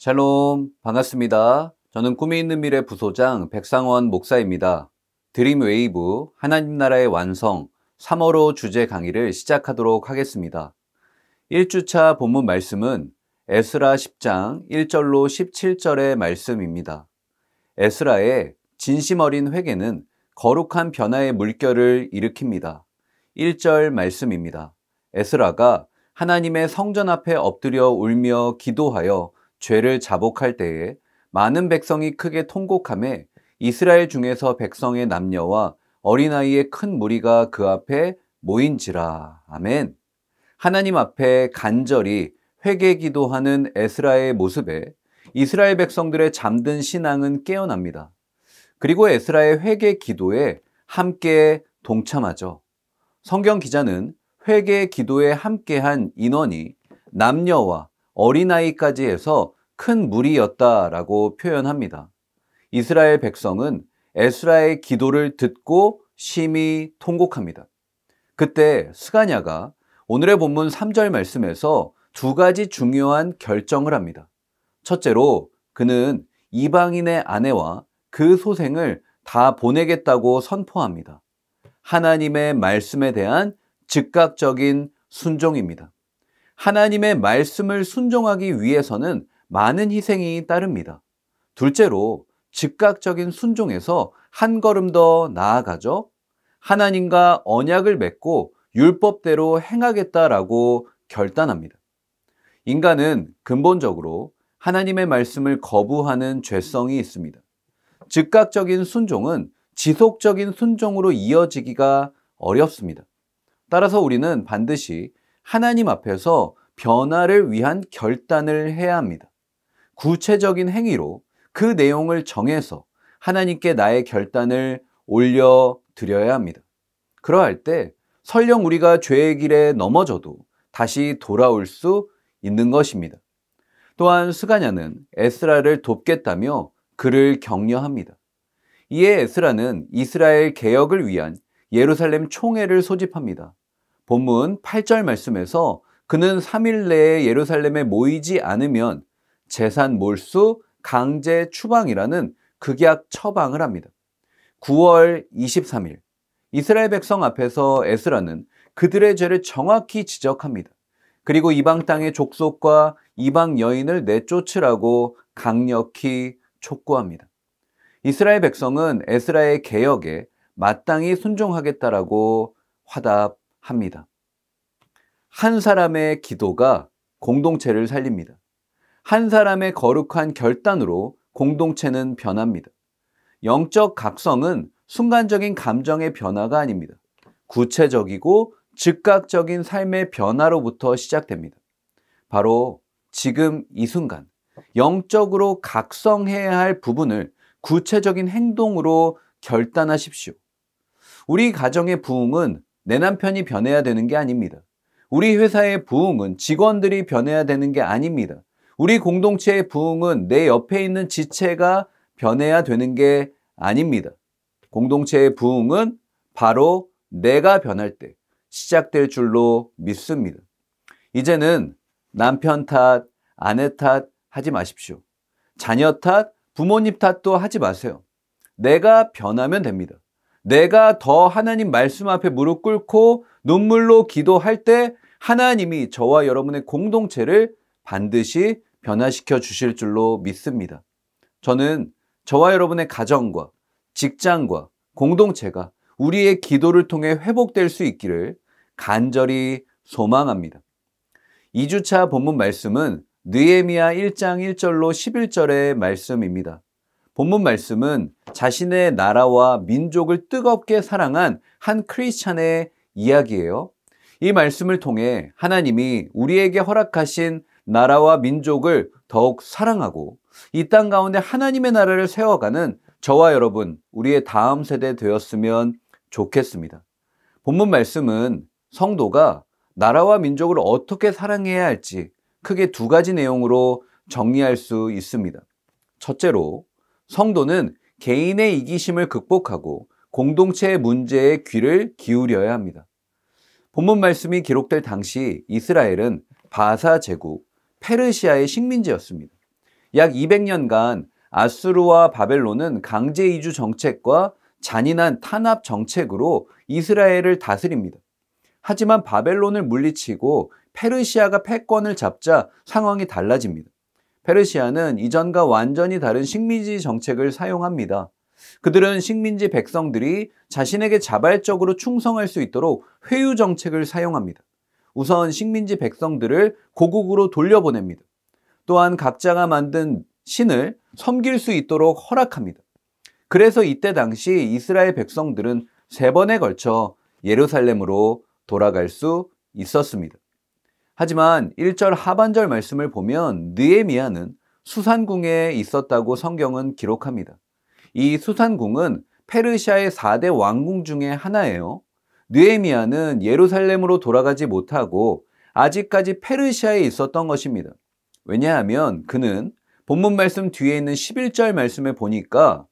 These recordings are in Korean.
샬롬, 반갑습니다. 저는 꿈이 있는 미래 부소장 백상원 목사입니다. 드림 웨이브 하나님 나라의 완성 3월호 주제 강의를 시작하도록 하겠습니다. 1주차 본문 말씀은 에스라 10장 1절로 17절의 말씀입니다. 에스라의 진심 어린 회개는 거룩한 변화의 물결을 일으킵니다. 1절 말씀입니다. 에스라가 하나님의 성전 앞에 엎드려 울며 기도하여 죄를 자복할 때에 많은 백성이 크게 통곡하며 이스라엘 중에서 백성의 남녀와 어린아이의 큰 무리가 그 앞에 모인지라. 아멘. 하나님 앞에 간절히 회개 기도하는 에스라의 모습에 이스라엘 백성들의 잠든 신앙은 깨어납니다. 그리고 에스라의 회개 기도에 함께 동참하죠. 성경 기자는 회개 기도에 함께한 인원이 남녀와 어린아이까지 해서 큰 무리였다라고 표현합니다. 이스라엘 백성은 에스라의 기도를 듣고 심히 통곡합니다. 그때 스가냐가 오늘의 본문 3절 말씀에서 두 가지 중요한 결정을 합니다. 첫째로 그는 이방인의 아내와 그 소생을 다 보내겠다고 선포합니다. 하나님의 말씀에 대한 즉각적인 순종입니다. 하나님의 말씀을 순종하기 위해서는 많은 희생이 따릅니다. 둘째로 즉각적인 순종에서 한 걸음 더 나아가죠. 하나님과 언약을 맺고 율법대로 행하겠다라고 결단합니다. 인간은 근본적으로 하나님의 말씀을 거부하는 죄성이 있습니다. 즉각적인 순종은 지속적인 순종으로 이어지기가 어렵습니다. 따라서 우리는 반드시 하나님 앞에서 변화를 위한 결단을 해야 합니다. 구체적인 행위로 그 내용을 정해서 하나님께 나의 결단을 올려드려야 합니다. 그러할 때 설령 우리가 죄의 길에 넘어져도 다시 돌아올 수 있는 것입니다. 또한 스가냐는 에스라를 돕겠다며 그를 격려합니다. 이에 에스라는 이스라엘 개혁을 위한 예루살렘 총회를 소집합니다. 본문 8절 말씀에서 그는 3일 내에 예루살렘에 모이지 않으면 재산 몰수, 강제 추방이라는 극약 처방을 합니다. 9월 23일 이스라엘 백성 앞에서 에스라는 그들의 죄를 정확히 지적합니다. 그리고 이방 땅의 족속과 이방 여인을 내쫓으라고 강력히 촉구합니다. 이스라엘 백성은 에스라의 개혁에 마땅히 순종하겠다라고 화답합니다. 한 사람의 기도가 공동체를 살립니다. 한 사람의 거룩한 결단으로 공동체는 변합니다. 영적 각성은 순간적인 감정의 변화가 아닙니다. 구체적이고 즉각적인 삶의 변화로부터 시작됩니다. 바로 지금 이 순간 영적으로 각성해야 할 부분을 구체적인 행동으로 결단하십시오. 우리 가정의 부흥은 내 남편이 변해야 되는 게 아닙니다. 우리 회사의 부흥은 직원들이 변해야 되는 게 아닙니다. 우리 공동체의 부흥은 내 옆에 있는 지체가 변해야 되는 게 아닙니다. 공동체의 부흥은 바로 내가 변할 때 시작될 줄로 믿습니다. 이제는 남편 탓, 아내 탓 하지 마십시오. 자녀 탓, 부모님 탓도 하지 마세요. 내가 변하면 됩니다. 내가 더 하나님 말씀 앞에 무릎 꿇고 눈물로 기도할 때 하나님이 저와 여러분의 공동체를 반드시 변화시켜 주실 줄로 믿습니다. 저는 저와 여러분의 가정과 직장과 공동체가 우리의 기도를 통해 회복될 수 있기를 간절히 소망합니다. 2주차 본문 말씀은 느헤미야 1장 1절로 11절의 말씀입니다. 본문 말씀은 자신의 나라와 민족을 뜨겁게 사랑한 한 크리스찬의 이야기예요. 이 말씀을 통해 하나님이 우리에게 허락하신 나라와 민족을 더욱 사랑하고 이 땅 가운데 하나님의 나라를 세워가는 저와 여러분, 우리의 다음 세대 되었으면 좋겠습니다. 본문 말씀은 성도가 나라와 민족을 어떻게 사랑해야 할지 크게 두 가지 내용으로 정리할 수 있습니다. 첫째로 성도는 개인의 이기심을 극복하고 공동체의 문제에 귀를 기울여야 합니다. 본문 말씀이 기록될 당시 이스라엘은 바사 제국, 페르시아의 식민지였습니다. 약 200년간 아수르와 바벨론은 강제 이주 정책과 잔인한 탄압 정책으로 이스라엘을 다스립니다. 하지만 바벨론을 물리치고 페르시아가 패권을 잡자 상황이 달라집니다. 페르시아는 이전과 완전히 다른 식민지 정책을 사용합니다. 그들은 식민지 백성들이 자신에게 자발적으로 충성할 수 있도록 회유 정책을 사용합니다. 우선 식민지 백성들을 고국으로 돌려보냅니다. 또한 각자가 만든 신을 섬길 수 있도록 허락합니다. 그래서 이때 당시 이스라엘 백성들은 3번에 걸쳐 예루살렘으로 돌아갈 수 있었습니다. 하지만 1절 하반절 말씀을 보면 느헤미야는 수산궁에 있었다고 성경은 기록합니다. 이 수산궁은 페르시아의 4대 왕궁 중에 하나예요. 느헤미야는 예루살렘으로 돌아가지 못하고 아직까지 페르시아에 있었던 것입니다. 왜냐하면 그는 본문 말씀 뒤에 있는 11절 말씀을 보니까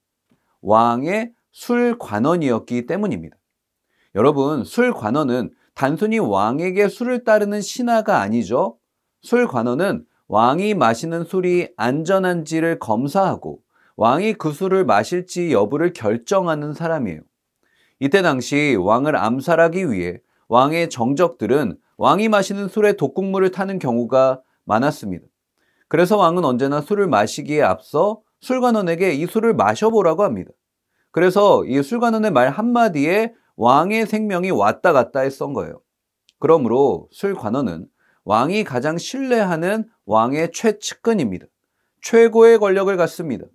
왕의 술관원이었기 때문입니다. 여러분, 술관원은 단순히 왕에게 술을 따르는 신하가 아니죠. 술관원은 왕이 마시는 술이 안전한지를 검사하고 왕이 그 술을 마실지 여부를 결정하는 사람이에요. 이때 당시 왕을 암살하기 위해 왕의 정적들은 왕이 마시는 술에 독국물을 타는 경우가 많았습니다. 그래서 왕은 언제나 술을 마시기에 앞서 술관원에게 이 술을 마셔보라고 합니다. 그래서 이 술관원의 말 한마디에 왕의 생명이 왔다 갔다 했던 거예요. 그러므로 술관원은 왕이 가장 신뢰하는 왕의 최측근입니다. 최고의 권력을 갖습니다.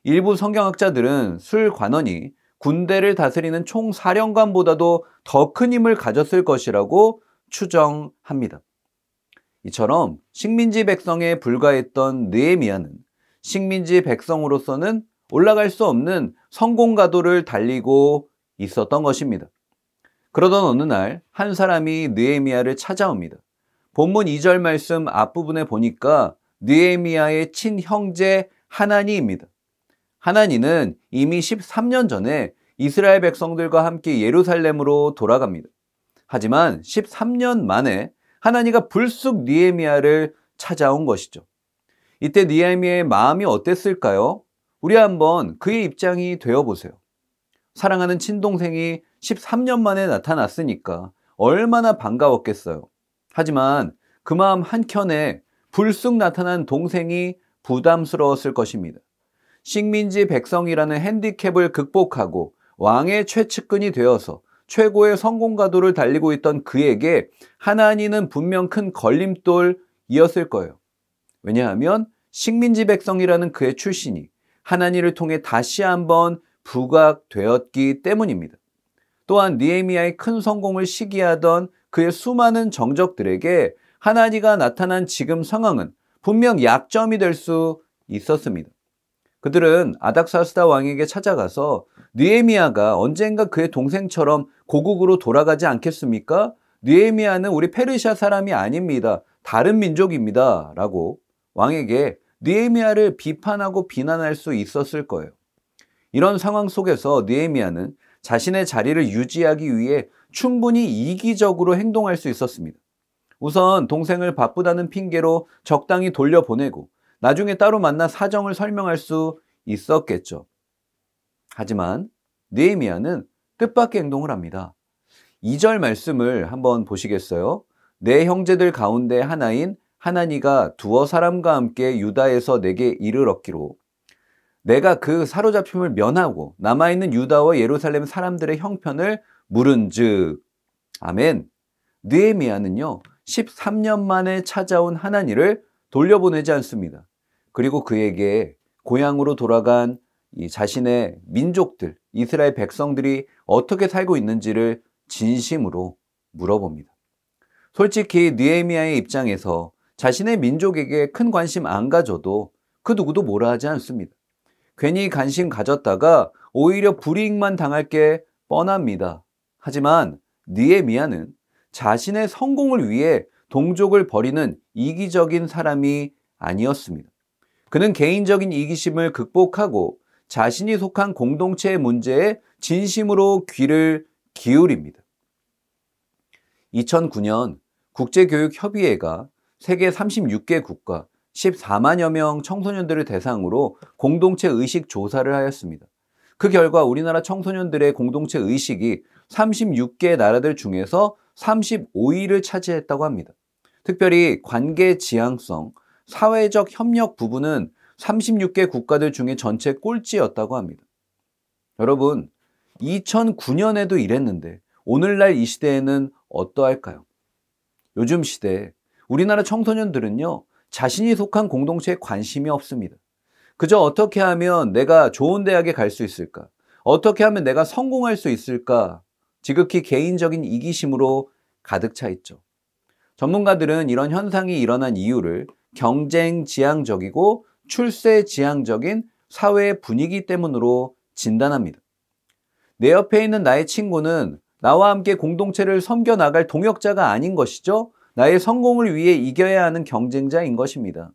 일부 성경학자들은 술관원이 군대를 다스리는 총사령관보다도 더 큰 힘을 가졌을 것이라고 추정합니다. 이처럼 식민지 백성에 불과했던 느헤미야는 식민지 백성으로서는 올라갈 수 없는 성공가도를 달리고 있었던 것입니다. 그러던 어느 날 한 사람이 느헤미야를 찾아옵니다. 본문 2절 말씀 앞부분에 보니까 느헤미야의 친형제 하나니입니다. 하나니는 이미 13년 전에 이스라엘 백성들과 함께 예루살렘으로 돌아갑니다. 하지만 13년 만에 하나니가 불쑥 느헤미야를 찾아온 것이죠. 이때 느헤미야의 마음이 어땠을까요? 우리 한번 그의 입장이 되어보세요. 사랑하는 친동생이 13년 만에 나타났으니까 얼마나 반가웠겠어요. 하지만 그 마음 한켠에 불쑥 나타난 동생이 부담스러웠을 것입니다. 식민지 백성이라는 핸디캡을 극복하고 왕의 최측근이 되어서 최고의 성공가도를 달리고 있던 그에게 하나니는 분명 큰 걸림돌이었을 거예요. 왜냐하면 식민지 백성이라는 그의 출신이 하나니를 통해 다시 한번 부각되었기 때문입니다. 또한 느헤미야의 큰 성공을 시기하던 그의 수많은 정적들에게 하나니가 나타난 지금 상황은 분명 약점이 될 수 있었습니다. 그들은 아닥사스다 왕에게 찾아가서 느헤미야가 언젠가 그의 동생처럼 고국으로 돌아가지 않겠습니까? 느헤미야는 우리 페르시아 사람이 아닙니다. 다른 민족입니다. 라고 왕에게 느헤미야를 비판하고 비난할 수 있었을 거예요. 이런 상황 속에서 느헤미야는 자신의 자리를 유지하기 위해 충분히 이기적으로 행동할 수 있었습니다. 우선 동생을 바쁘다는 핑계로 적당히 돌려보내고 나중에 따로 만나 사정을 설명할 수 있었겠죠. 하지만 느헤미야는 뜻밖의 행동을 합니다. 2절 말씀을 한번 보시겠어요? 내 형제들 가운데 하나인 하나니가 두어 사람과 함께 유다에서 내게 이를 얻기로 내가 그 사로잡힘을 면하고 남아있는 유다와 예루살렘 사람들의 형편을 물은즉 아멘. 느헤미야는요 13년 만에 찾아온 하나니를 돌려보내지 않습니다. 그리고 그에게 고향으로 돌아간 이 자신의 민족들, 이스라엘 백성들이 어떻게 살고 있는지를 진심으로 물어봅니다. 솔직히 느헤미야의 입장에서 자신의 민족에게 큰 관심 안 가져도 그 누구도 뭐라 하지 않습니다. 괜히 관심 가졌다가 오히려 불이익만 당할 게 뻔합니다. 하지만 느헤미야는 자신의 성공을 위해 동족을 버리는 이기적인 사람이 아니었습니다. 그는 개인적인 이기심을 극복하고 자신이 속한 공동체의 문제에 진심으로 귀를 기울입니다. 2009년 국제교육협의회가 세계 36개 국가 14만여 명 청소년들을 대상으로 공동체 의식 조사를 하였습니다. 그 결과 우리나라 청소년들의 공동체 의식이 36개 나라들 중에서 35위를 차지했다고 합니다. 특별히 관계 지향성, 사회적 협력 부분은 36개 국가들 중에 전체 꼴찌였다고 합니다. 여러분, 2009년에도 이랬는데 오늘날 이 시대에는 어떠할까요? 요즘 시대에 우리나라 청소년들은요, 자신이 속한 공동체에 관심이 없습니다. 그저 어떻게 하면 내가 좋은 대학에 갈 수 있을까? 어떻게 하면 내가 성공할 수 있을까? 지극히 개인적인 이기심으로 가득 차 있죠. 전문가들은 이런 현상이 일어난 이유를 경쟁 지향적이고 출세 지향적인 사회 분위기 때문으로 진단합니다. 내 옆에 있는 나의 친구는 나와 함께 공동체를 섬겨 나갈 동역자가 아닌 것이죠. 나의 성공을 위해 이겨야 하는 경쟁자인 것입니다.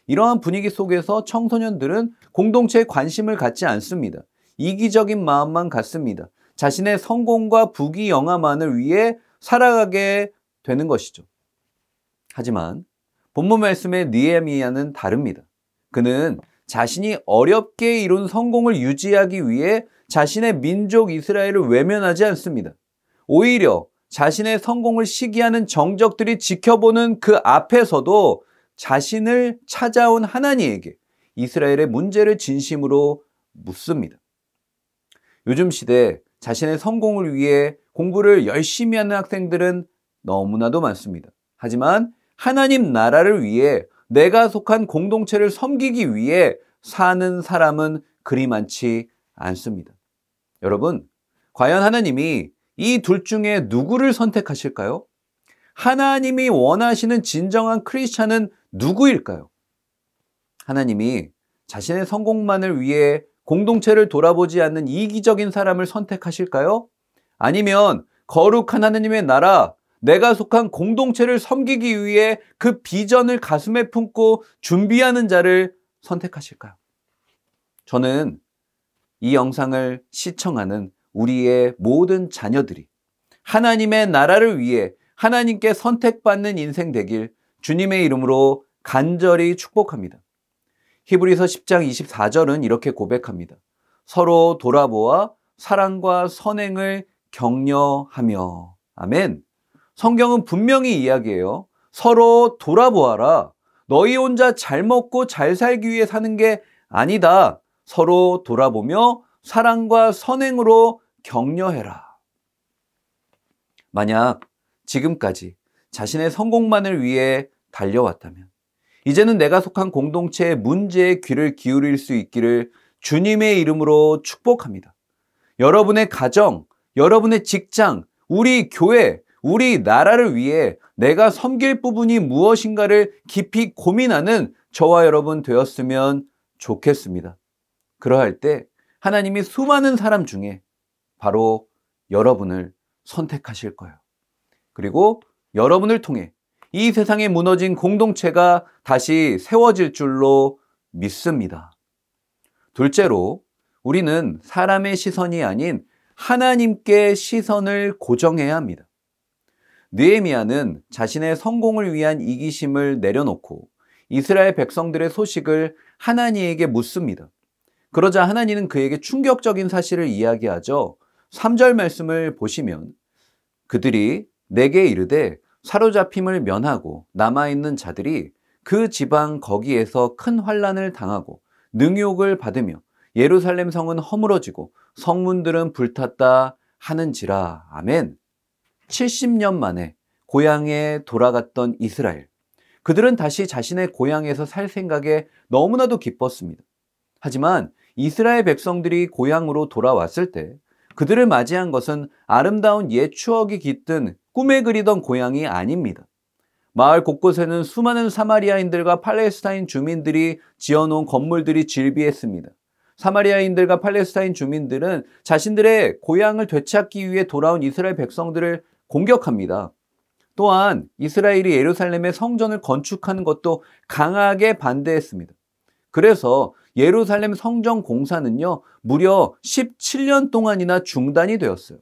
이러한 분위기 속에서 청소년들은 공동체에 관심을 갖지 않습니다. 이기적인 마음만 갖습니다. 자신의 성공과 부귀영화만을 위해 살아가게 되는 것이죠. 하지만 본문 말씀의 느헤미야는 다릅니다. 그는 자신이 어렵게 이룬 성공을 유지하기 위해 자신의 민족 이스라엘을 외면하지 않습니다. 오히려 자신의 성공을 시기하는 정적들이 지켜보는 그 앞에서도 자신을 찾아온 하나님에게 이스라엘의 문제를 진심으로 묻습니다. 요즘 시대 자신의 성공을 위해 공부를 열심히 하는 학생들은 너무나도 많습니다. 하지만 하나님 나라를 위해 내가 속한 공동체를 섬기기 위해 사는 사람은 그리 많지 않습니다. 여러분, 과연 하나님이 이 둘 중에 누구를 선택하실까요? 하나님이 원하시는 진정한 크리스찬은 누구일까요? 하나님이 자신의 성공만을 위해 공동체를 돌아보지 않는 이기적인 사람을 선택하실까요? 아니면 거룩한 하나님의 나라, 내가 속한 공동체를 섬기기 위해 그 비전을 가슴에 품고 준비하는 자를 선택하실까요? 저는 이 영상을 시청하는 우리의 모든 자녀들이 하나님의 나라를 위해 하나님께 선택받는 인생 되길 주님의 이름으로 간절히 축복합니다. 히브리서 10장 24절은 이렇게 고백합니다. 서로 돌아보아 사랑과 선행을 격려하며. 아멘. 성경은 분명히 이야기해요. 서로 돌아보아라. 너희 혼자 잘 먹고 잘 살기 위해 사는 게 아니다. 서로 돌아보며 사랑과 선행으로 격려해라. 만약 지금까지 자신의 성공만을 위해 달려왔다면 이제는 내가 속한 공동체의 문제에 귀를 기울일 수 있기를 주님의 이름으로 축복합니다. 여러분의 가정, 여러분의 직장, 우리 교회, 우리 나라를 위해 내가 섬길 부분이 무엇인가를 깊이 고민하는 저와 여러분 되었으면 좋겠습니다. 그러할 때 하나님이 수많은 사람 중에 바로 여러분을 선택하실 거예요. 그리고 여러분을 통해 이 세상에 무너진 공동체가 다시 세워질 줄로 믿습니다. 둘째로 우리는 사람의 시선이 아닌 하나님께 시선을 고정해야 합니다. 느헤미야는 자신의 성공을 위한 이기심을 내려놓고 이스라엘 백성들의 소식을 하나님에게 묻습니다. 그러자 하나님은 그에게 충격적인 사실을 이야기하죠. 3절 말씀을 보시면 그들이 내게 이르되 사로잡힘을 면하고 남아있는 자들이 그 지방 거기에서 큰 환난을 당하고 능욕을 받으며 예루살렘 성은 허물어지고 성문들은 불탔다 하는지라. 아멘. 70년 만에 고향에 돌아갔던 이스라엘. 그들은 다시 자신의 고향에서 살 생각에 너무나도 기뻤습니다. 하지만 이스라엘 백성들이 고향으로 돌아왔을 때 그들을 맞이한 것은 아름다운 옛 추억이 깃든 꿈에 그리던 고향이 아닙니다. 마을 곳곳에는 수많은 사마리아인들과 팔레스타인 주민들이 지어놓은 건물들이 질비했습니다. 사마리아인들과 팔레스타인 주민들은 자신들의 고향을 되찾기 위해 돌아온 이스라엘 백성들을 공격합니다. 또한 이스라엘이 예루살렘의 성전을 건축하는 것도 강하게 반대했습니다. 그래서 예루살렘 성전 공사는요, 무려 17년 동안이나 중단이 되었어요.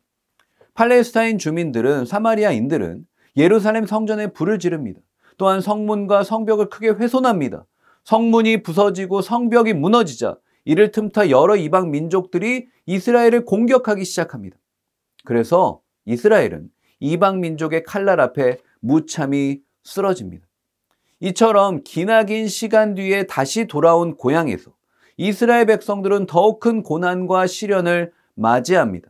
팔레스타인 주민들은, 사마리아인들은 예루살렘 성전에 불을 지릅니다. 또한 성문과 성벽을 크게 훼손합니다. 성문이 부서지고 성벽이 무너지자 이를 틈타 여러 이방 민족들이 이스라엘을 공격하기 시작합니다. 그래서 이스라엘은 이방 민족의 칼날 앞에 무참히 쓰러집니다. 이처럼 기나긴 시간 뒤에 다시 돌아온 고향에서 이스라엘 백성들은 더욱 큰 고난과 시련을 맞이합니다.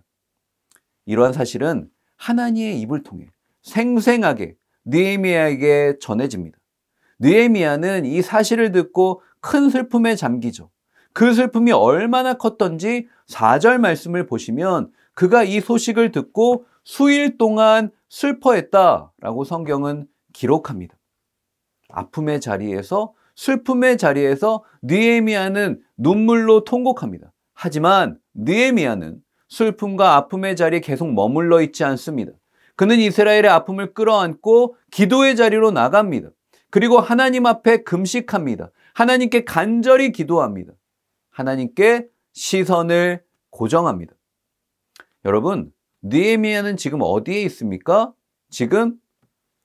이러한 사실은 하나님의 입을 통해 생생하게 느헤미야에게 전해집니다. 느헤미야는 이 사실을 듣고 큰 슬픔에 잠기죠. 그 슬픔이 얼마나 컸던지 4절 말씀을 보시면 그가 이 소식을 듣고 수일 동안 슬퍼했다라고 성경은 기록합니다. 아픔의 자리에서, 슬픔의 자리에서 느헤미야는 눈물로 통곡합니다. 하지만 느헤미야는 슬픔과 아픔의 자리에 계속 머물러 있지 않습니다. 그는 이스라엘의 아픔을 끌어안고 기도의 자리로 나갑니다. 그리고 하나님 앞에 금식합니다. 하나님께 간절히 기도합니다. 하나님께 시선을 고정합니다. 여러분, 느헤미야는 지금 어디에 있습니까? 지금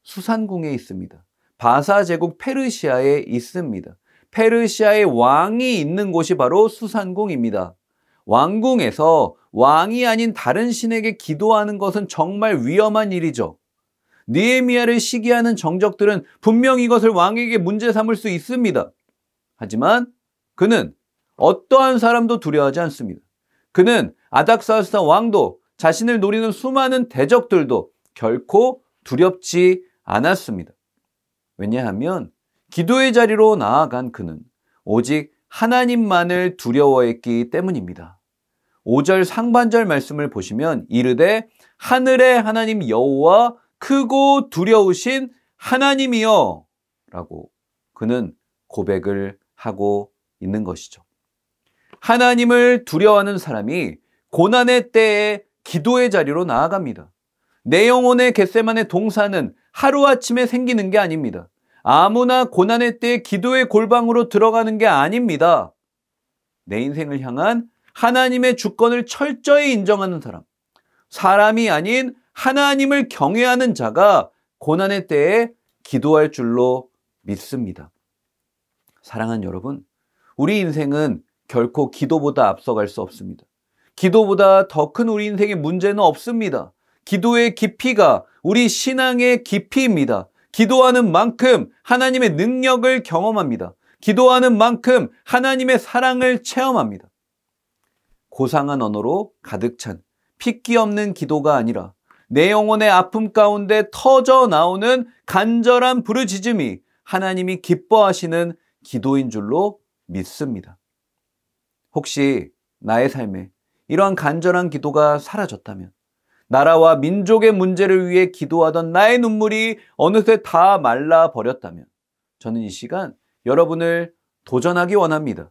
수산궁에 있습니다. 바사 제국 페르시아에 있습니다. 페르시아의 왕이 있는 곳이 바로 수산궁입니다. 왕궁에서 왕이 아닌 다른 신에게 기도하는 것은 정말 위험한 일이죠. 느헤미야를 시기하는 정적들은 분명 이것을 왕에게 문제 삼을 수 있습니다. 하지만 그는 어떠한 사람도 두려워하지 않습니다. 그는 아닥사스다 왕도 자신을 노리는 수많은 대적들도 결코 두렵지 않았습니다. 왜냐하면 기도의 자리로 나아간 그는 오직 하나님만을 두려워했기 때문입니다. 5절 상반절 말씀을 보시면 이르되 하늘의 하나님 여호와 크고 두려우신 하나님이여 라고 그는 고백을 하고 있는 것이죠. 하나님을 두려워하는 사람이 고난의 때에 기도의 자리로 나아갑니다. 내 영혼의 겟세마네 동산은 하루아침에 생기는 게 아닙니다. 아무나 고난의 때에 기도의 골방으로 들어가는 게 아닙니다. 내 인생을 향한 하나님의 주권을 철저히 인정하는 사람, 사람이 아닌 하나님을 경외하는 자가 고난의 때에 기도할 줄로 믿습니다. 사랑하는 여러분, 우리 인생은 결코 기도보다 앞서갈 수 없습니다. 기도보다 더 큰 우리 인생의 문제는 없습니다. 기도의 깊이가 우리 신앙의 깊이입니다. 기도하는 만큼 하나님의 능력을 경험합니다. 기도하는 만큼 하나님의 사랑을 체험합니다. 고상한 언어로 가득 찬 핏기 없는 기도가 아니라 내 영혼의 아픔 가운데 터져 나오는 간절한 부르짖음이 하나님이 기뻐하시는 기도인 줄로 믿습니다. 혹시 나의 삶에 이러한 간절한 기도가 사라졌다면, 나라와 민족의 문제를 위해 기도하던 나의 눈물이 어느새 다 말라버렸다면, 저는 이 시간 여러분을 도전하기 원합니다.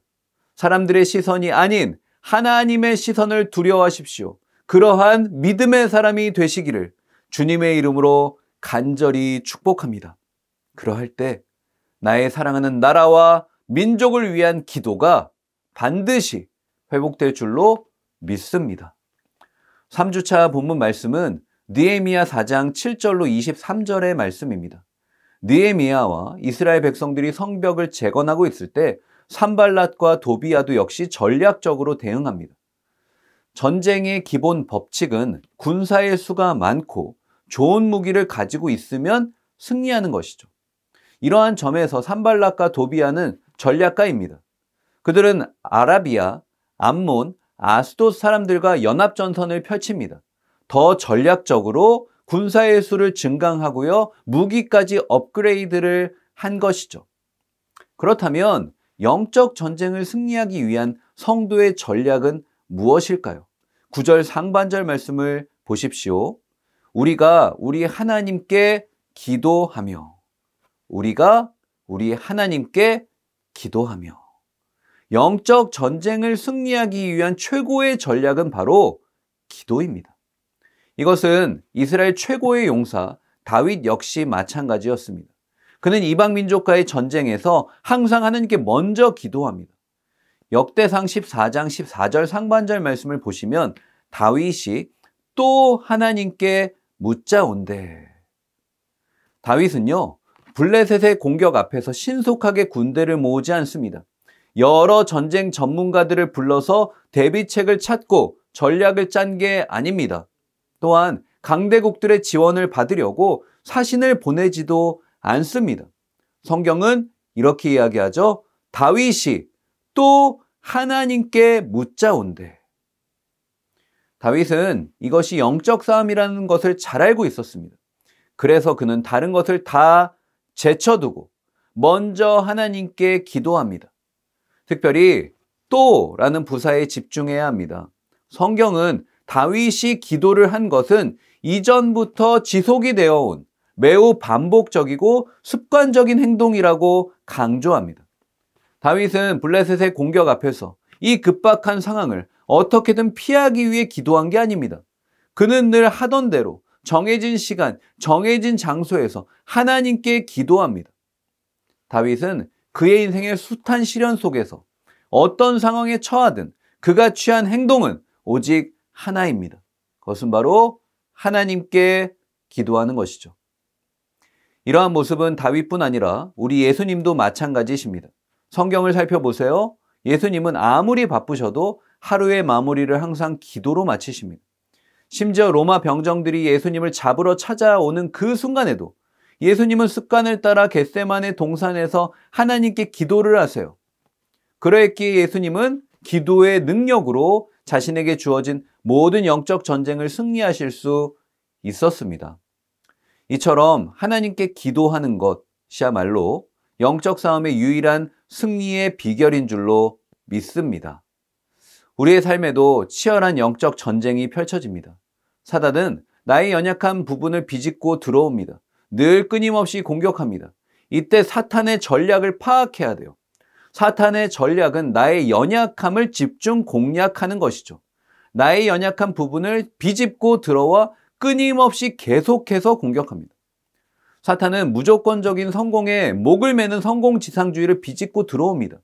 사람들의 시선이 아닌 하나님의 시선을 두려워하십시오. 그러한 믿음의 사람이 되시기를 주님의 이름으로 간절히 축복합니다. 그러할 때 나의 사랑하는 나라와 민족을 위한 기도가 반드시 회복될 줄로 믿습니다. 3주차 본문 말씀은 느헤미야 4장 7절로 23절의 말씀입니다. 느헤미야와 이스라엘 백성들이 성벽을 재건하고 있을 때 산발랏과 도비야도 역시 전략적으로 대응합니다. 전쟁의 기본 법칙은 군사의 수가 많고 좋은 무기를 가지고 있으면 승리하는 것이죠. 이러한 점에서 산발랏과 도비야는 전략가입니다. 그들은 아라비아, 암몬, 아스돗 사람들과 연합전선을 펼칩니다. 더 전략적으로 군사의 수를 증강하고요, 무기까지 업그레이드를 한 것이죠. 그렇다면 영적 전쟁을 승리하기 위한 성도의 전략은 무엇일까요? 9절 상반절 말씀을 보십시오. 우리가 우리 하나님께 기도하며, 우리가 우리 하나님께 기도하며. 영적 전쟁을 승리하기 위한 최고의 전략은 바로 기도입니다. 이것은 이스라엘 최고의 용사 다윗 역시 마찬가지였습니다. 그는 이방 민족과의 전쟁에서 항상 하나님께 먼저 기도합니다. 역대상 14장 14절 상반절 말씀을 보시면 다윗이 또 하나님께 묻자온대. 다윗은요, 블레셋의 공격 앞에서 신속하게 군대를 모으지 않습니다. 여러 전쟁 전문가들을 불러서 대비책을 찾고 전략을 짠 게 아닙니다. 또한 강대국들의 지원을 받으려고 사신을 보내지도 않습니다. 성경은 이렇게 이야기하죠. 다윗이 또 하나님께 묻자온대. 다윗은 이것이 영적 싸움이라는 것을 잘 알고 있었습니다. 그래서 그는 다른 것을 다 제쳐두고 먼저 하나님께 기도합니다. 특별히 또라는 부사에 집중해야 합니다. 성경은 다윗이 기도를 한 것은 이전부터 지속이 되어 온 매우 반복적이고 습관적인 행동이라고 강조합니다. 다윗은 블레셋의 공격 앞에서 이 급박한 상황을 어떻게든 피하기 위해 기도한 게 아닙니다. 그는 늘 하던 대로 정해진 시간, 정해진 장소에서 하나님께 기도합니다. 다윗은 그의 인생의 숱한 시련 속에서 어떤 상황에 처하든 그가 취한 행동은 오직 하나입니다. 그것은 바로 하나님께 기도하는 것이죠. 이러한 모습은 다윗뿐 아니라 우리 예수님도 마찬가지십니다. 성경을 살펴보세요. 예수님은 아무리 바쁘셔도 하루의 마무리를 항상 기도로 마치십니다. 심지어 로마 병정들이 예수님을 잡으러 찾아오는 그 순간에도 예수님은 습관을 따라 겟세마네 동산에서 하나님께 기도를 하세요. 그러했기에 예수님은 기도의 능력으로 자신에게 주어진 모든 영적 전쟁을 승리하실 수 있었습니다. 이처럼 하나님께 기도하는 것이야말로 영적 싸움의 유일한 승리의 비결인 줄로 믿습니다. 우리의 삶에도 치열한 영적 전쟁이 펼쳐집니다. 사단은 나의 연약한 부분을 비집고 들어옵니다. 늘 끊임없이 공격합니다. 이때 사탄의 전략을 파악해야 돼요. 사탄의 전략은 나의 연약함을 집중 공략하는 것이죠. 나의 연약한 부분을 비집고 들어와 끊임없이 계속해서 공격합니다. 사탄은 무조건적인 성공에 목을 매는 성공지상주의를 비집고 들어옵니다.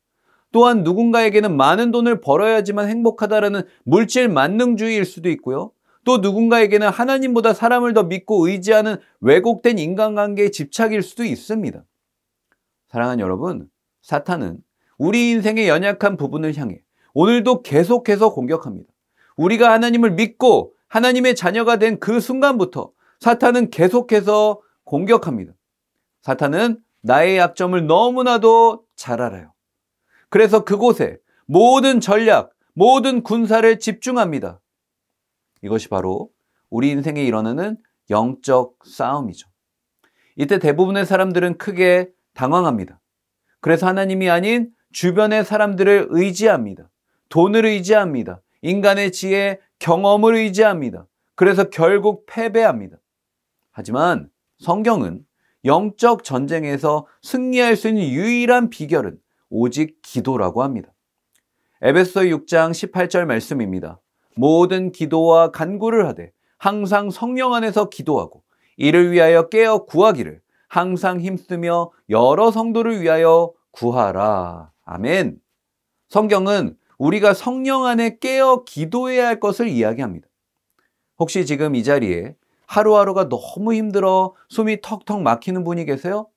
또한 누군가에게는 많은 돈을 벌어야지만 행복하다라는 물질 만능주의일 수도 있고요. 또 누군가에게는 하나님보다 사람을 더 믿고 의지하는 왜곡된 인간관계의 집착일 수도 있습니다. 사랑하는 여러분, 사탄은 우리 인생의 연약한 부분을 향해 오늘도 계속해서 공격합니다. 우리가 하나님을 믿고 하나님의 자녀가 된 그 순간부터 사탄은 계속해서 공격합니다. 사탄은 나의 약점을 너무나도 잘 알아요. 그래서 그곳에 모든 전략, 모든 군사를 집중합니다. 이것이 바로 우리 인생에 일어나는 영적 싸움이죠. 이때 대부분의 사람들은 크게 당황합니다. 그래서 하나님이 아닌 주변의 사람들을 의지합니다. 돈을 의지합니다. 인간의 지혜, 경험을 의지합니다. 그래서 결국 패배합니다. 하지만 성경은 영적 전쟁에서 승리할 수 있는 유일한 비결은 오직 기도라고 합니다. 에베소서 6장 18절 말씀입니다. 모든 기도와 간구를 하되 항상 성령 안에서 기도하고 이를 위하여 깨어 구하기를 항상 힘쓰며 여러 성도를 위하여 구하라. 아멘. 성경은 우리가 성령 안에 깨어 기도해야 할 것을 이야기합니다. 혹시 지금 이 자리에 하루하루가 너무 힘들어 숨이 턱턱 막히는 분이 계세요?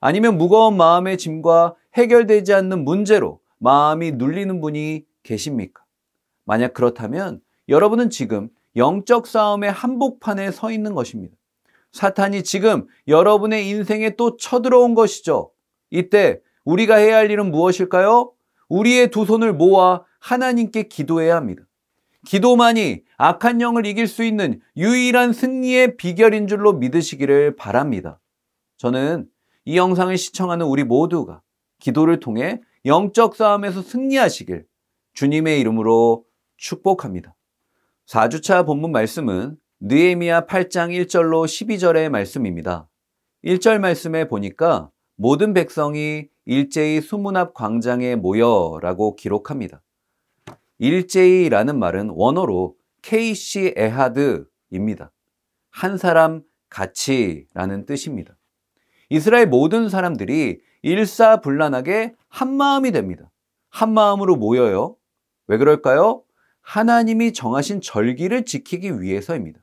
아니면 무거운 마음의 짐과 해결되지 않는 문제로 마음이 눌리는 분이 계십니까? 만약 그렇다면 여러분은 지금 영적 싸움의 한복판에 서 있는 것입니다. 사탄이 지금 여러분의 인생에 또 쳐들어온 것이죠. 이때 우리가 해야 할 일은 무엇일까요? 우리의 두 손을 모아 하나님께 기도해야 합니다. 기도만이 악한 영을 이길 수 있는 유일한 승리의 비결인 줄로 믿으시기를 바랍니다. 저는 이 영상을 시청하는 우리 모두가 기도를 통해 영적 싸움에서 승리하시길 주님의 이름으로 축복합니다. 4주차 본문 말씀은 느헤미야 8장 1절로 12절의 말씀입니다. 1절 말씀에 보니까 모든 백성이 일제히 수문 앞 광장에 모여라고 기록합니다. 일제히라는 말은 원어로 케이시 에하드입니다. 한 사람 같이라는 뜻입니다. 이스라엘 모든 사람들이 일사불란하게 한 마음이 됩니다. 한 마음으로 모여요. 왜 그럴까요? 하나님이 정하신 절기를 지키기 위해서입니다.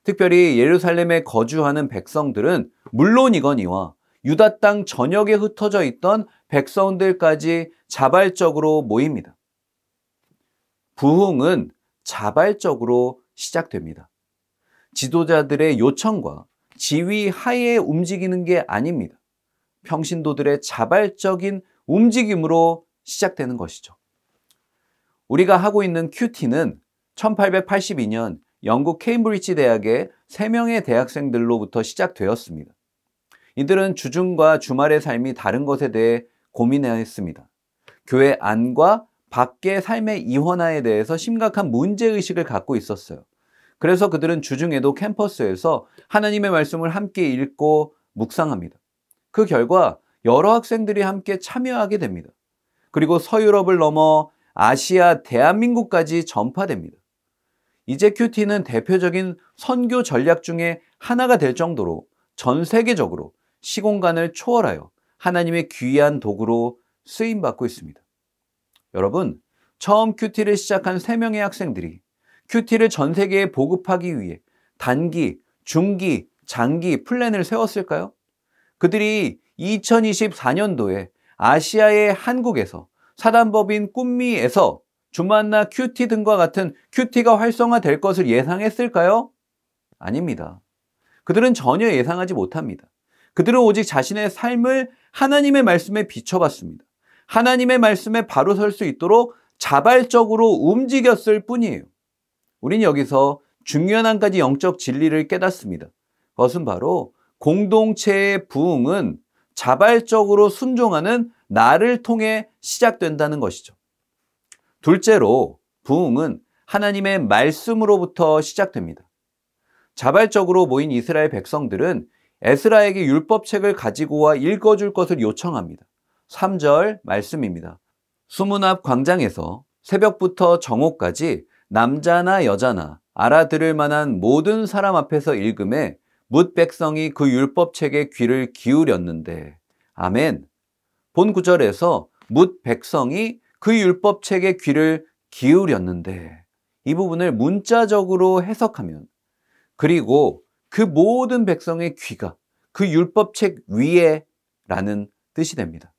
특별히 예루살렘에 거주하는 백성들은 물론이거니와 유다 땅 전역에 흩어져 있던 백성들까지 자발적으로 모입니다. 부흥은 자발적으로 시작됩니다. 지도자들의 요청과 지휘 하에 움직이는 게 아닙니다. 평신도들의 자발적인 움직임으로 시작되는 것이죠. 우리가 하고 있는 큐티는 1882년 영국 케임브리지 대학의 3명의 대학생들로부터 시작되었습니다. 이들은 주중과 주말의 삶이 다른 것에 대해 고민했습니다. 교회 안과 밖의 삶의 이원화에 대해서 심각한 문제의식을 갖고 있었어요. 그래서 그들은 주중에도 캠퍼스에서 하나님의 말씀을 함께 읽고 묵상합니다. 그 결과 여러 학생들이 함께 참여하게 됩니다. 그리고 서유럽을 넘어 아시아, 대한민국까지 전파됩니다. 이제 큐티는 대표적인 선교 전략 중에 하나가 될 정도로 전 세계적으로 시공간을 초월하여 하나님의 귀한 도구로 쓰임받고 있습니다. 여러분, 처음 큐티를 시작한 3명의 학생들이 큐티를 전 세계에 보급하기 위해 단기, 중기, 장기 플랜을 세웠을까요? 그들이 2024년도에 아시아의 한국에서 사단법인 꿈미에서 주만나 큐티 등과 같은 큐티가 활성화될 것을 예상했을까요? 아닙니다. 그들은 전혀 예상하지 못합니다. 그들은 오직 자신의 삶을 하나님의 말씀에 비춰봤습니다. 하나님의 말씀에 바로 설 수 있도록 자발적으로 움직였을 뿐이에요. 우린 여기서 중요한 한 가지 영적 진리를 깨닫습니다. 그것은 바로 공동체의 부흥은 자발적으로 순종하는 나를 통해 시작된다는 것이죠. 둘째로 부흥은 하나님의 말씀으로부터 시작됩니다. 자발적으로 모인 이스라엘 백성들은 에스라에게 율법책을 가지고 와 읽어줄 것을 요청합니다. 3절 말씀입니다. 수문 앞 광장에서 새벽부터 정오까지 남자나 여자나 알아들을 만한 모든 사람 앞에서 읽음에 뭇 백성이 그 율법책에 귀를 기울였는데, 아멘. 본 구절에서 뭇 백성이 그 율법책에 귀를 기울였는데, 이 부분을 문자적으로 해석하면, 그리고 그 모든 백성의 귀가 그 율법책 위에 라는 뜻이 됩니다.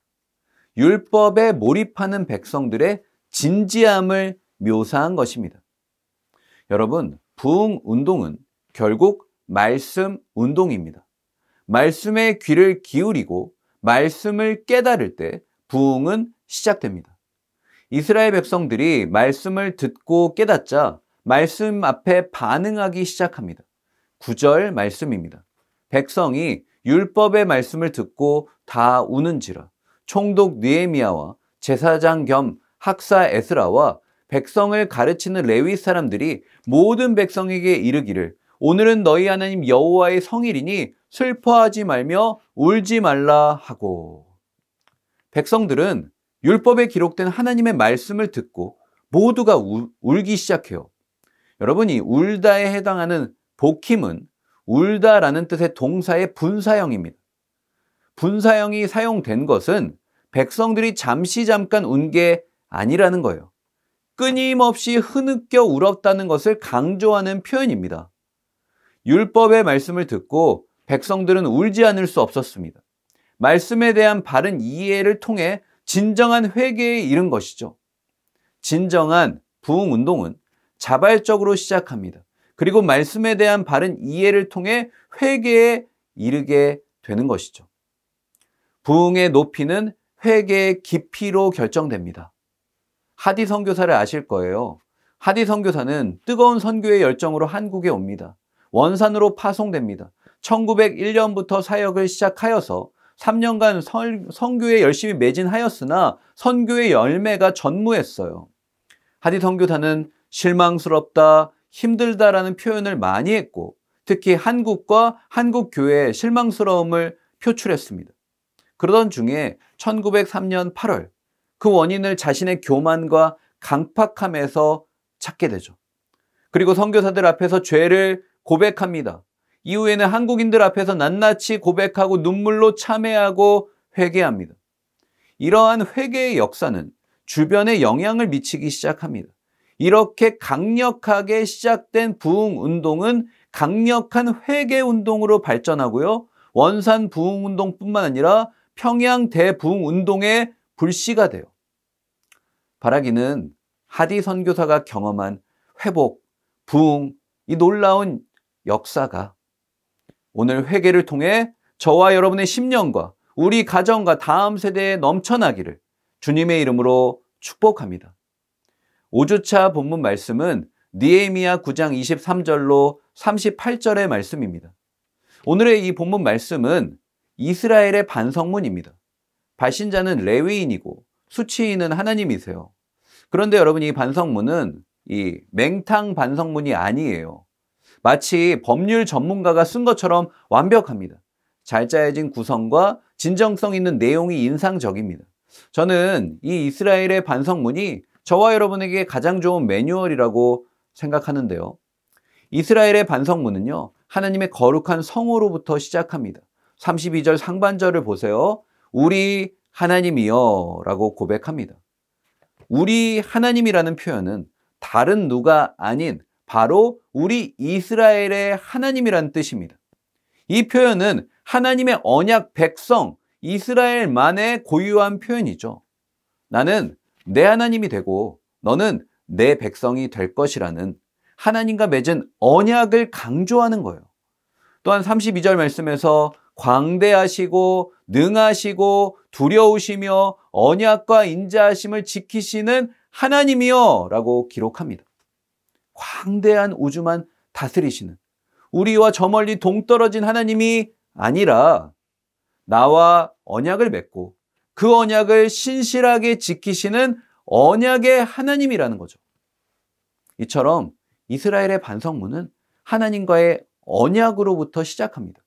율법에 몰입하는 백성들의 진지함을 묘사한 것입니다. 여러분, 부흥 운동은 결국 말씀 운동입니다. 말씀에 귀를 기울이고 말씀을 깨달을 때 부흥은 시작됩니다. 이스라엘 백성들이 말씀을 듣고 깨닫자 말씀 앞에 반응하기 시작합니다. 9절 말씀입니다. 백성이 율법의 말씀을 듣고 다 우는지라 총독 느헤미야와 제사장 겸 학사 에스라와 백성을 가르치는 레위 사람들이 모든 백성에게 이르기를 오늘은 너희 하나님 여호와의 성일이니 슬퍼하지 말며 울지 말라 하고, 백성들은 율법에 기록된 하나님의 말씀을 듣고 모두가 울기 시작해요. 여러분이 울다에 해당하는 복힘은 울다라는 뜻의 동사의 분사형입니다. 분사형이 사용된 것은 백성들이 잠깐 운 게 아니라는 거예요. 끊임없이 흐느껴 울었다는 것을 강조하는 표현입니다. 율법의 말씀을 듣고 백성들은 울지 않을 수 없었습니다. 말씀에 대한 바른 이해를 통해 진정한 회개에 이른 것이죠. 진정한 부흥 운동은 자발적으로 시작합니다. 그리고 말씀에 대한 바른 이해를 통해 회개에 이르게 되는 것이죠. 부흥의 높이는 회개의 깊이로 결정됩니다. 하디 선교사를 아실 거예요. 하디 선교사는 뜨거운 선교의 열정으로 한국에 옵니다. 원산으로 파송됩니다. 1901년부터 사역을 시작하여서 3년간 선교에 열심히 매진하였으나 선교의 열매가 전무했어요. 하디 선교사는 실망스럽다, 힘들다라는 표현을 많이 했고 특히 한국과 한국 교회의 실망스러움을 표출했습니다. 그러던 중에 1903년 8월 그 원인을 자신의 교만과 강팍함에서 찾게 되죠. 그리고 선교사들 앞에서 죄를 고백합니다. 이후에는 한국인들 앞에서 낱낱이 고백하고 눈물로 참회하고 회개합니다. 이러한 회개의 역사는 주변에 영향을 미치기 시작합니다. 이렇게 강력하게 시작된 부흥 운동은 강력한 회개 운동으로 발전하고요. 원산 부흥운동뿐만 아니라 평양 대부흥운동의 불씨가 돼요. 바라기는 하디 선교사가 경험한 회복, 부흥, 이 놀라운 역사가 오늘 회개를 통해 저와 여러분의 심령과 우리 가정과 다음 세대에 넘쳐나기를 주님의 이름으로 축복합니다. 5주차 본문 말씀은 느헤미야 9장 23절로 38절의 말씀입니다. 오늘의 이 본문 말씀은 이스라엘의 반성문입니다. 발신자는 레위인이고 수치인은 하나님이세요. 그런데 여러분, 이 반성문은 이 맹탕 반성문이 아니에요. 마치 법률 전문가가 쓴 것처럼 완벽합니다. 잘 짜여진 구성과 진정성 있는 내용이 인상적입니다. 저는 이 이스라엘의 반성문이 저와 여러분에게 가장 좋은 매뉴얼이라고 생각하는데요. 이스라엘의 반성문은요, 하나님의 거룩한 성호로부터 시작합니다. 32절 상반절을 보세요. 우리 하나님이여 라고 고백합니다. 우리 하나님이라는 표현은 다른 누가 아닌 바로 우리 이스라엘의 하나님이라는 뜻입니다. 이 표현은 하나님의 언약 백성 이스라엘만의 고유한 표현이죠. 나는 내 하나님이 되고 너는 내 백성이 될 것이라는 하나님과 맺은 언약을 강조하는 거예요. 또한 32절 말씀에서 광대하시고 능하시고 두려우시며 언약과 인자하심을 지키시는 하나님이여 라고 기록합니다. 광대한 우주만 다스리시는 우리와 저 멀리 동떨어진 하나님이 아니라 나와 언약을 맺고 그 언약을 신실하게 지키시는 언약의 하나님이라는 거죠. 이처럼 이스라엘의 반성문은 하나님과의 언약으로부터 시작합니다.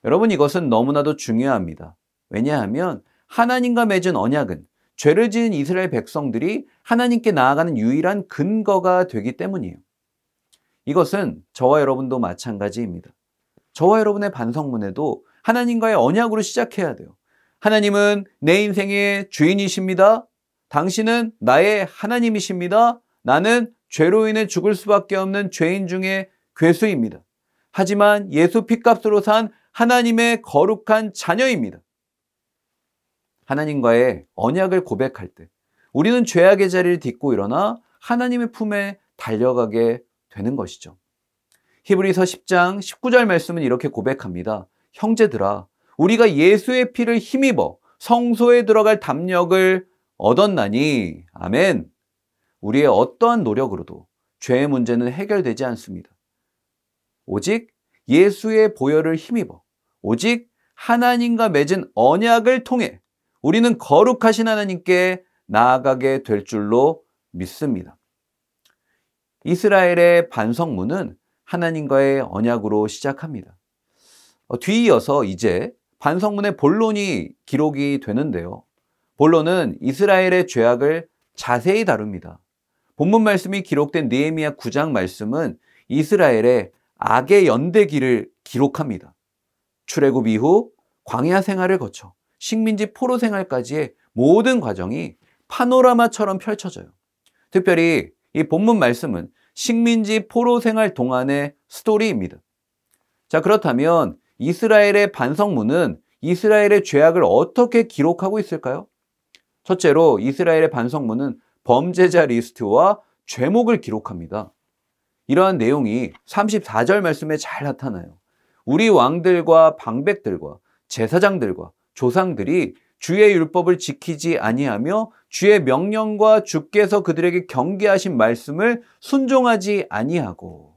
여러분, 이것은 너무나도 중요합니다. 왜냐하면 하나님과 맺은 언약은 죄를 지은 이스라엘 백성들이 하나님께 나아가는 유일한 근거가 되기 때문이에요. 이것은 저와 여러분도 마찬가지입니다. 저와 여러분의 반성문에도 하나님과의 언약으로 시작해야 돼요. 하나님은 내 인생의 주인이십니다. 당신은 나의 하나님이십니다. 나는 죄로 인해 죽을 수밖에 없는 죄인 중에 괴수입니다. 하지만 예수 피값으로 산 하나님의 거룩한 자녀입니다. 하나님과의 언약을 고백할 때 우리는 죄악의 자리를 딛고 일어나 하나님의 품에 달려가게 되는 것이죠. 히브리서 10장 19절 말씀은 이렇게 고백합니다. 형제들아, 우리가 예수의 피를 힘입어 성소에 들어갈 담력을 얻었나니. 아멘. 우리의 어떠한 노력으로도 죄의 문제는 해결되지 않습니다. 오직 예수의 보혈을 힘입어 오직 하나님과 맺은 언약을 통해 우리는 거룩하신 하나님께 나아가게 될 줄로 믿습니다. 이스라엘의 반성문은 하나님과의 언약으로 시작합니다. 뒤이어서 이제 반성문의 본론이 기록이 되는데요. 본론은 이스라엘의 죄악을 자세히 다룹니다. 본문 말씀이 기록된 느헤미야 9장 말씀은 이스라엘의 악의 연대기를 기록합니다. 출애굽 이후 광야 생활을 거쳐 식민지 포로 생활까지의 모든 과정이 파노라마처럼 펼쳐져요. 특별히 이 본문 말씀은 식민지 포로 생활 동안의 스토리입니다. 자, 그렇다면 이스라엘의 반성문은 이스라엘의 죄악을 어떻게 기록하고 있을까요? 첫째로 이스라엘의 반성문은 범죄자 리스트와 죄목을 기록합니다. 이러한 내용이 34절 말씀에 잘 나타나요. 우리 왕들과 방백들과 제사장들과 조상들이 주의 율법을 지키지 아니하며 주의 명령과 주께서 그들에게 경계하신 말씀을 순종하지 아니하고.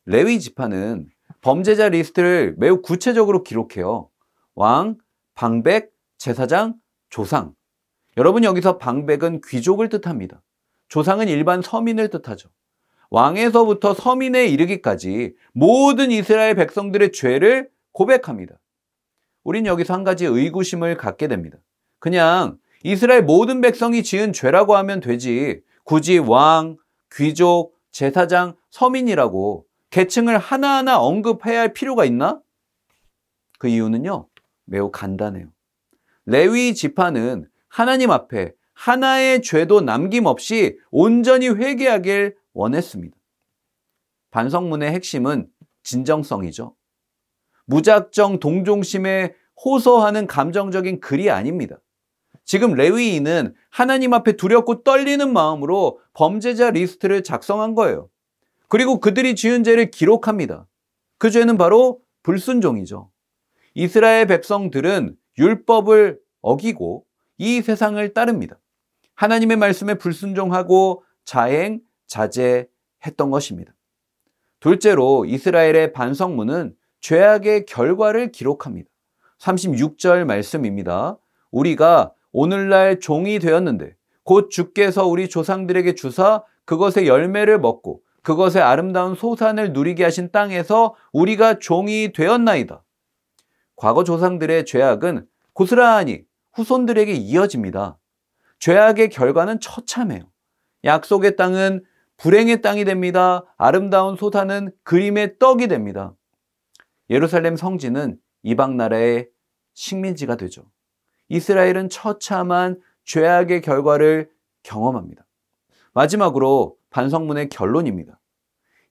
레위 지파는 범죄자 리스트를 매우 구체적으로 기록해요. 왕, 방백, 제사장, 조상. 여러분, 여기서 방백은 귀족을 뜻합니다. 조상은 일반 서민을 뜻하죠. 왕에서부터 서민에 이르기까지 모든 이스라엘 백성들의 죄를 고백합니다. 우린 여기서 한 가지 의구심을 갖게 됩니다. 그냥 이스라엘 모든 백성이 지은 죄라고 하면 되지 굳이 왕, 귀족, 제사장, 서민이라고 계층을 하나하나 언급해야 할 필요가 있나? 그 이유는요, 매우 간단해요. 레위 지파는 하나님 앞에 하나의 죄도 남김없이 온전히 회개하길 원했습니다. 반성문의 핵심은 진정성이죠. 무작정 동정심에 호소하는 감정적인 글이 아닙니다. 지금 레위인은 하나님 앞에 두렵고 떨리는 마음으로 범죄자 리스트를 작성한 거예요. 그리고 그들이 지은 죄를 기록합니다. 그 죄는 바로 불순종이죠. 이스라엘 백성들은 율법을 어기고 이 세상을 따릅니다. 하나님의 말씀에 불순종하고 자행, 자제했던 것입니다. 둘째로 이스라엘의 반성문은 죄악의 결과를 기록합니다. 36절 말씀입니다. 우리가 오늘날 종이 되었는데 곧 주께서 우리 조상들에게 주사 그것의 열매를 먹고 그것의 아름다운 소산을 누리게 하신 땅에서 우리가 종이 되었나이다. 과거 조상들의 죄악은 고스란히 후손들에게 이어집니다. 죄악의 결과는 처참해요. 약속의 땅은 불행의 땅이 됩니다. 아름다운 소산은 그림의 떡이 됩니다. 예루살렘 성지는 이방 나라의 식민지가 되죠. 이스라엘은 처참한 죄악의 결과를 경험합니다. 마지막으로 반성문의 결론입니다.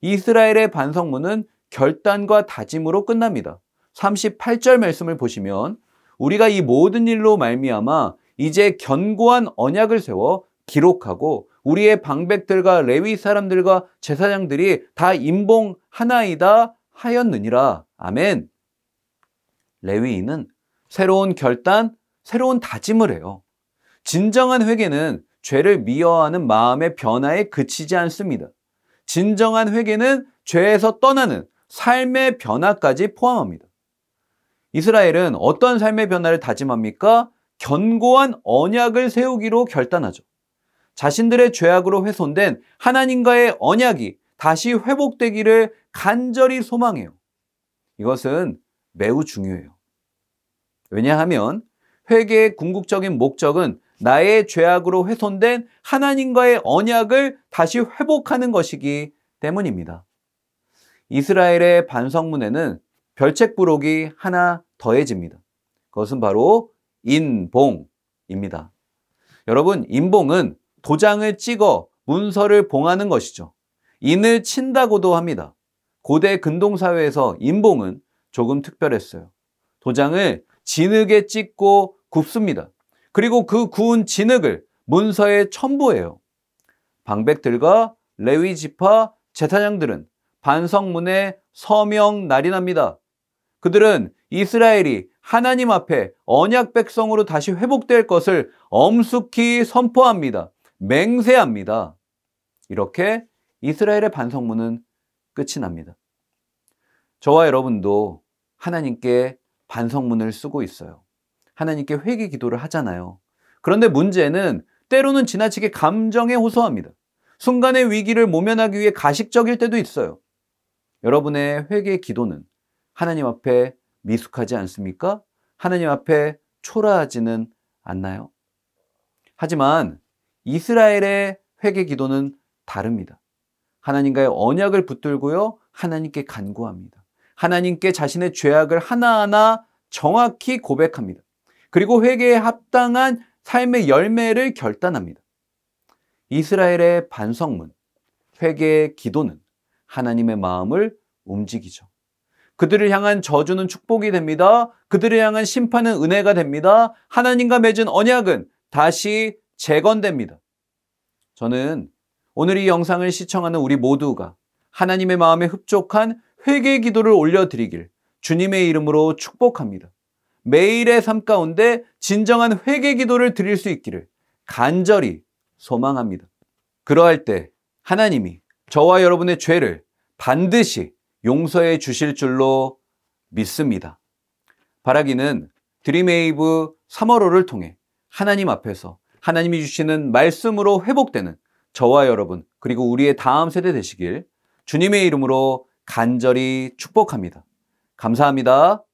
이스라엘의 반성문은 결단과 다짐으로 끝납니다. 38절 말씀을 보시면 우리가 이 모든 일로 말미암아 이제 견고한 언약을 세워 기록하고 우리의 방백들과 레위 사람들과 제사장들이 다 임봉하나이다 하였느니라. 아멘. 레위인은 새로운 결단, 새로운 다짐을 해요. 진정한 회개는 죄를 미워하는 마음의 변화에 그치지 않습니다. 진정한 회개는 죄에서 떠나는 삶의 변화까지 포함합니다. 이스라엘은 어떤 삶의 변화를 다짐합니까? 견고한 언약을 세우기로 결단하죠. 자신들의 죄악으로 훼손된 하나님과의 언약이 다시 회복되기를 간절히 소망해요. 이것은 매우 중요해요. 왜냐하면 회개의 궁극적인 목적은 나의 죄악으로 훼손된 하나님과의 언약을 다시 회복하는 것이기 때문입니다. 이스라엘의 반성문에는 별책부록이 하나 더해집니다. 그것은 바로 인봉입니다. 여러분, 인봉은 도장을 찍어 문서를 봉하는 것이죠. 인을 친다고도 합니다. 고대 근동사회에서 인봉은 조금 특별했어요. 도장을 진흙에 찍고 굽습니다. 그리고 그 구운 진흙을 문서에 첨부해요. 방백들과 레위 지파 제사장들은 반성문에 서명 날인합니다. 그들은 이스라엘이 하나님 앞에 언약 백성으로 다시 회복될 것을 엄숙히 선포합니다. 맹세합니다. 이렇게 이스라엘의 반성문은 끝이 납니다. 저와 여러분도 하나님께 반성문을 쓰고 있어요. 하나님께 회개 기도를 하잖아요. 그런데 문제는 때로는 지나치게 감정에 호소합니다. 순간의 위기를 모면하기 위해 가식적일 때도 있어요. 여러분의 회개 기도는 하나님 앞에 미숙하지 않습니까? 하나님 앞에 초라하지는 않나요? 하지만 이스라엘의 회개 기도는 다릅니다. 하나님과의 언약을 붙들고요, 하나님께 간구합니다. 하나님께 자신의 죄악을 하나하나 정확히 고백합니다. 그리고 회개에 합당한 삶의 열매를 결단합니다. 이스라엘의 반성문, 회개의 기도는 하나님의 마음을 움직이죠. 그들을 향한 저주는 축복이 됩니다. 그들을 향한 심판은 은혜가 됩니다. 하나님과 맺은 언약은 다시 재건됩니다. 저는 오늘 이 영상을 시청하는 우리 모두가 하나님의 마음에 흡족한 회개 기도를 올려드리길 주님의 이름으로 축복합니다. 매일의 삶 가운데 진정한 회개 기도를 드릴 수 있기를 간절히 소망합니다. 그러할 때 하나님이 저와 여러분의 죄를 반드시 용서해 주실 줄로 믿습니다. 바라기는 드림웨이브 3월호를 통해 하나님 앞에서 하나님이 주시는 말씀으로 회복되는 저와 여러분 그리고 우리의 다음 세대 되시길 주님의 이름으로 간절히 축복합니다. 감사합니다.